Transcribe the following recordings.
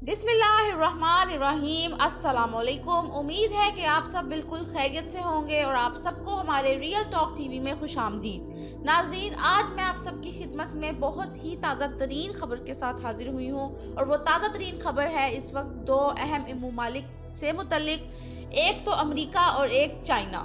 बिस्मिल्लाहिर्रहमानिर्रहीम। अस्सलाम वालेकुम। उम्मीद है कि आप सब बिल्कुल खैरियत से होंगे और आप सबको हमारे रियल टॉक टीवी में खुशामदीद। नाज़रीन, आज मैं आप सबकी खिदमत में बहुत ही ताज़ा तरीन खबर के साथ हाजिर हुई हूँ और वो ताज़ा तरीन खबर है इस वक्त दो अहम ममालिक से मुतल्लिक, एक तो अमेरिका और एक चाइना।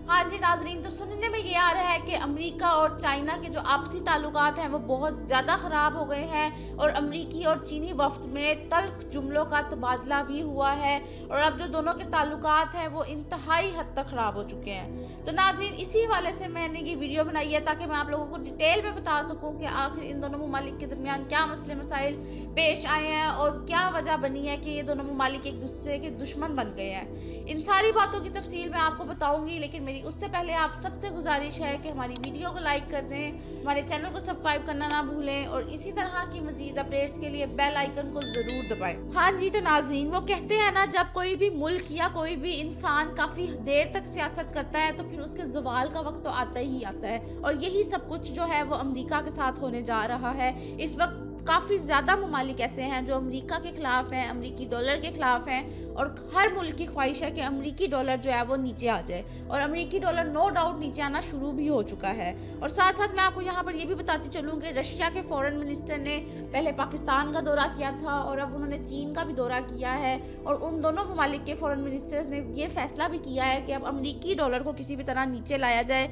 हाँ जी नाजरीन, तो सुनने में ये आ रहा है कि अमेरिका और चाइना के जो आपसी ताल्लुकात हैं वो बहुत ज़्यादा ख़राब हो गए हैं और अमेरिकी और चीनी वफ्द में तल्ख जुमलों का तबादला भी हुआ है और अब जो दोनों के ताल्लुकात हैं वो इंतहाई हद तक ख़राब हो चुके हैं। तो नाजरीन, इसी वाले से मैंने ये वीडियो बनाई है ताकि मैं आप लोगों को डिटेल में बता सकूँ कि आखिर इन दोनों ममालिक के दरमियान क्या मसले मसाइल पेश आए हैं और क्या वजह बनी है कि ये दोनों ममालिक एक दूसरे के दुश्मन बन गए हैं। इन सारी बातों की तफसील मैं आपको बताऊँगी, लेकिन मेरी उससे पहले आप सबसे गुजारिश है कि हमारी वीडियो को लाइक कर दें, हमारे चैनल को सब्सक्राइब करना ना भूलें और इसी तरह की मजीद अपडेट्स के लिए बेल आइकन को जरूर दबाएं। हाँ जी, तो नाज़रीन, वो कहते हैं ना, जब कोई भी मुल्क या कोई भी इंसान काफ़ी देर तक सियासत करता है तो फिर उसके ज़वाल का वक्त तो आता ही आता है और यही सब कुछ जो है वो अमेरिका के साथ होने जा रहा है। इस वक्त काफ़ी ज़्यादा ममालिक ऐसे हैं जो अमेरिका के ख़िलाफ़ हैं, अमेरिकी डॉलर के ख़िलाफ़ हैं और हर मुल्क की ख्वाहिश है कि अमेरिकी डॉलर जो है वो नीचे आ जाए और अमेरिकी डॉलर नो डाउट नीचे आना शुरू भी हो चुका है। और साथ साथ मैं आपको यहाँ पर ये भी बताती चलूँ कि रशिया के फॉरेन मिनिस्टर ने पहले पाकिस्तान का दौरा किया था और अब उन्होंने चीन का भी दौरा किया है और उन दोनों ममालिक के फॉरेन मिनिस्टर्स ने ये फैसला भी किया है कि अब अमेरिकी डॉलर को किसी भी तरह नीचे लाया जाए,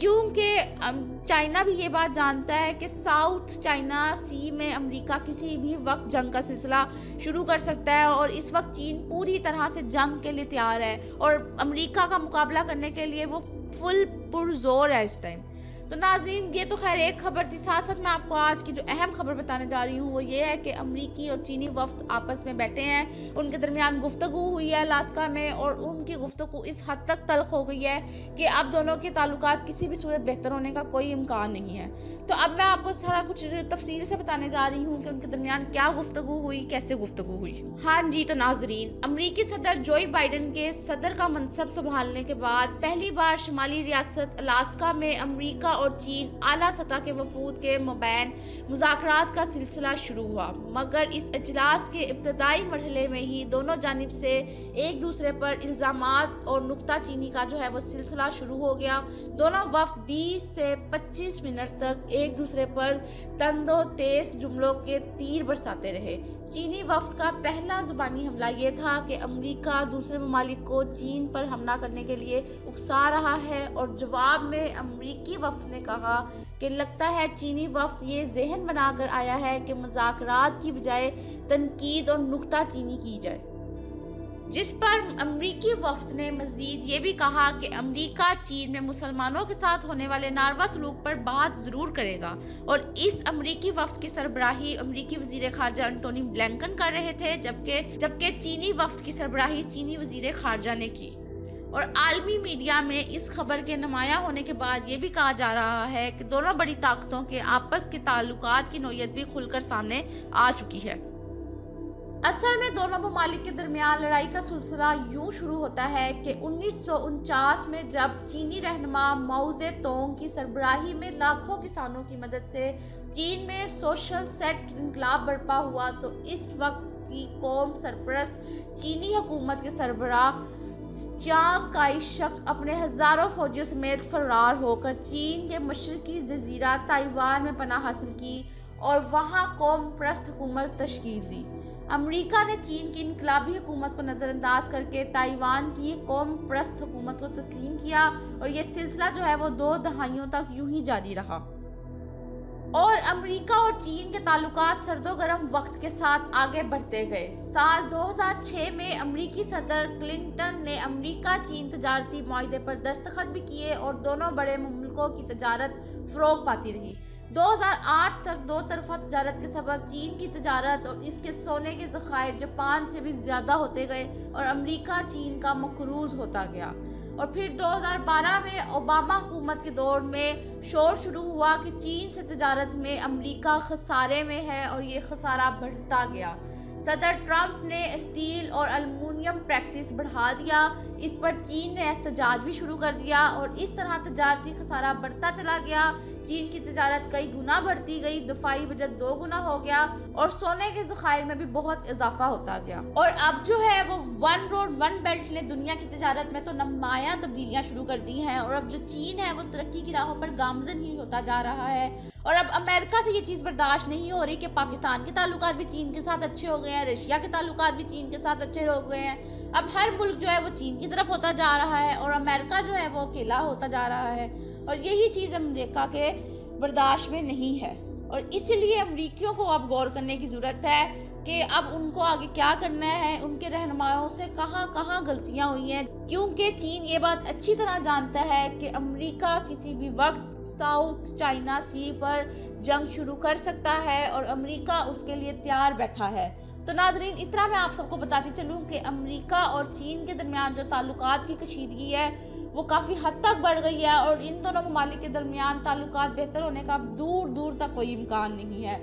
क्योंकि चाइना भी ये बात जानता है कि साउथ चाइना सी में अमेरिका किसी भी वक्त जंग का सिलसिला शुरू कर सकता है और इस वक्त चीन पूरी तरह से जंग के लिए तैयार है और अमेरिका का मुकाबला करने के लिए वो फुल पुरजोर है इस टाइम। तो नाज़रीन, ये तो खैर एक खबर थी। साथ साथ मैं आपको आज की जो अहम खबर बताने जा रही हूँ वो ये है कि अमेरिकी और चीनी वफ्द आपस में बैठे हैं, उनके दरमियान गुफ्तगू हुई है अलास्का में और उनकी गुफ्तगू इस हद तक तल्ख हो गई है कि अब दोनों के ताल्लुकात किसी भी सूरत बेहतर होने का कोई इम्कान नहीं है। तो अब मैं आपको सारा कुछ तफसील से बताने जा रही हूँ कि उनके दरमियान क्या गुफ्तगू हुई, कैसे गुफ्तगू हुई। हाँ जी, तो नाजरीन, अमेरिकी सदर जो बाइडन के सदर का मनसब संभालने के बाद पहली बार शुमाली रियासत अलास्का में अमेरिका और चीन आला सतह के वफूद के मबैन मुज़ाकरात का सिलसिला शुरू हुआ, मगर इस इजलास के इब्तदाई मरहले में ही दोनों जानिब से एक दूसरे पर इल्ज़ामात और नुक्ता चीनी का जो है वो सिलसिला शुरू हो गया। दोनों वफ्द 20 से 25 मिनट तक एक दूसरे पर तंदो तेज जुमलों के तीर बरसाते रहे। चीनी वफ्द का पहला जुबानी हमला ये था कि अमेरिका दूसरे ममालिक को चीन पर हमला करने के लिए उकसा रहा है और जवाब में अमेरिकी वफ्द ने कहा कि लगता है चीनी वफ्द ये जहन बनाकर आया है कि मुज़ाकरात की बजाय तनकीद और नुक्ता चीनी की जाए, जिस पर अमेरिकी वफ्द ने मज़ीद ये भी कहा कि अमेरिका चीन में मुसलमानों के साथ होने वाले नारवा सलूक पर बात ज़रूर करेगा और इस अमेरिकी वफ्द की सरबराही अमेरिकी वज़ीर ख़ारजा एंटोनी ब्लिंकन कर रहे थे, जबकि चीनी वफ्द की सरबराही चीनी वज़ीर ख़ारजा ने की। और आलमी मीडिया में इस खबर के नुमाया होने के बाद ये भी कहा जा रहा है कि दोनों बड़ी ताकतों के आपस के ताल्लुकात की नोयत भी खुलकर सामने आ चुकी है। असल में दोनों ममालिक के दरमियान लड़ाई का सिलसिला यूं शुरू होता है कि 1949 में जब चीनी रहनुमा माओ ज़ेडोंग की सरबराही में लाखों किसानों की मदद से चीन में सोशल सेट इनकलाब बर्पा हुआ, तो इस वक्त की कौम सरपरस्त चीनी हुकूमत के सरबराह चांग काई शक अपने हज़ारों फौजियों समेत फरार होकर चीन के मशरकी जजीरा ताइवान में पनाह हासिल की और वहाँ कौम परस्त हुकूमत तश्कील दी। अमेरिका ने चीन की इनकलाबी हुकूमत को नज़रअंदाज करके ताइवान की कौम परस्त हुकूमत को तस्लीम किया और ये सिलसिला जो है वो 2 दहाइयों तक यूं ही जारी रहा और अमेरिका और चीन के ताल्लुकात सर्दो गर्म वक्त के साथ आगे बढ़ते गए। साल 2006 में अमेरिकी सदर क्लिंटन ने अमेरिका चीन तजारती मुआहदे पर दस्तखत भी किए और दोनों बड़े मुल्कों की तजारत फ़रोग पाती रही। 2008 तक दो तरफा तजारत के सबब चीन की तजारत और इसके सोने के ज़खायर जापान से भी ज़्यादा होते गए और अमेरिका चीन का मकरूज़ होता गया। और फिर 2012 में ओबामा हुकूमत के दौर में शोर शुरू हुआ कि चीन से तजारत में अमेरिका खसारे में है और ये खसारा बढ़ता गया। सदर ट्रंप ने स्टील और एल्युमिनियम प्रैक्टिस बढ़ा दिया, इस पर चीन ने एहतजाज भी शुरू कर दिया और इस तरह तजारती खसारा बढ़ता चला गया चीन की तजारत कई गुना बढ़ती गई, दफाई बजट 2 गुना हो गया और सोने के ज़खायर में भी बहुत इजाफा होता गया। और अब जो है वो वन रोड वन बेल्ट ने दुनिया की तजारत में तो नुमायां तब्दीलियां शुरू कर दी हैं और अब जो चीन है वो तरक्की की राहों पर गामजन ही होता जा रहा है। और अब अमेरिका से ये चीज़ बर्दाश्त नहीं हो रही कि पाकिस्तान के ताल्लुकात भी चीन के साथ अच्छे हो गए हैं, रशिया के ताल्लुकात भी चीन के साथ अच्छे हो गए हैं। अब हर मुल्क जो है वो चीन की तरफ होता जा रहा है और अमेरिका जो है वो अकेला होता जा रहा है और यही चीज़ अमेरिका के बर्दाश्त में नहीं है। और इसलिए अमरीकियों को अब गौर करने की ज़रूरत है कि अब उनको आगे क्या करना है, उनके रहनुमाओं से कहाँ कहाँ गलतियाँ हुई हैं, क्योंकि चीन ये बात अच्छी तरह जानता है कि अमेरिका किसी भी वक्त साउथ चाइना सी पर जंग शुरू कर सकता है और अमेरिका उसके लिए तैयार बैठा है। तो नाजरीन, इतना मैं आप सबको बताती चलूँ कि अमेरिका और चीन के दरमियान जो ताल्लुकात की कशीदगी है वो काफ़ी हद तक बढ़ गई है और इन दोनों ममालिक के दरमियान ताल्लुकात बेहतर होने का दूर दूर तक कोई इम्कान नहीं है।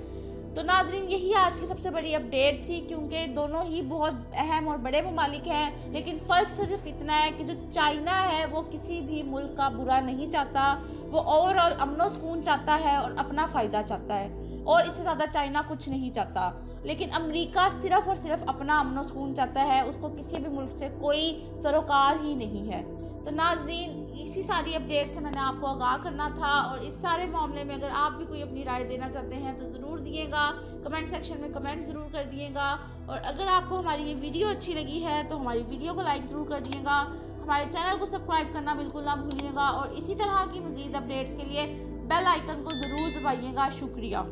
तो नाजरीन, यही आज की सबसे बड़ी अपडेट थी, क्योंकि दोनों ही बहुत अहम और बड़े ममालिक हैं, लेकिन फ़र्क सिर्फ इतना है कि जो चाइना है वो किसी भी मुल्क का बुरा नहीं चाहता, वो ओवरऑल अमन सुकून चाहता है और अपना फ़ायदा चाहता है और इससे ज़्यादा चाइना कुछ नहीं चाहता। लेकिन अमेरिका सिर्फ और सिर्फ अपना अमन सुकून चाहता है, उसको किसी भी मुल्क से कोई सरोकार ही नहीं है। तो नाज़रीन, इसी सारी अपडेट से मैंने आपको आगाह करना था और इस सारे मामले में अगर आप भी कोई अपनी राय देना चाहते हैं तो ज़रूर दिएगा, कमेंट सेक्शन में कमेंट ज़रूर कर दिएगा। और अगर आपको हमारी ये वीडियो अच्छी लगी है तो हमारी वीडियो को लाइक ज़रूर कर दिएगा, हमारे चैनल को सब्सक्राइब करना बिल्कुल ना भूलिएगा और इसी तरह की मज़ीद अपडेट्स के लिए बेल आइकन को ज़रूर दबाइएगा। शुक्रिया।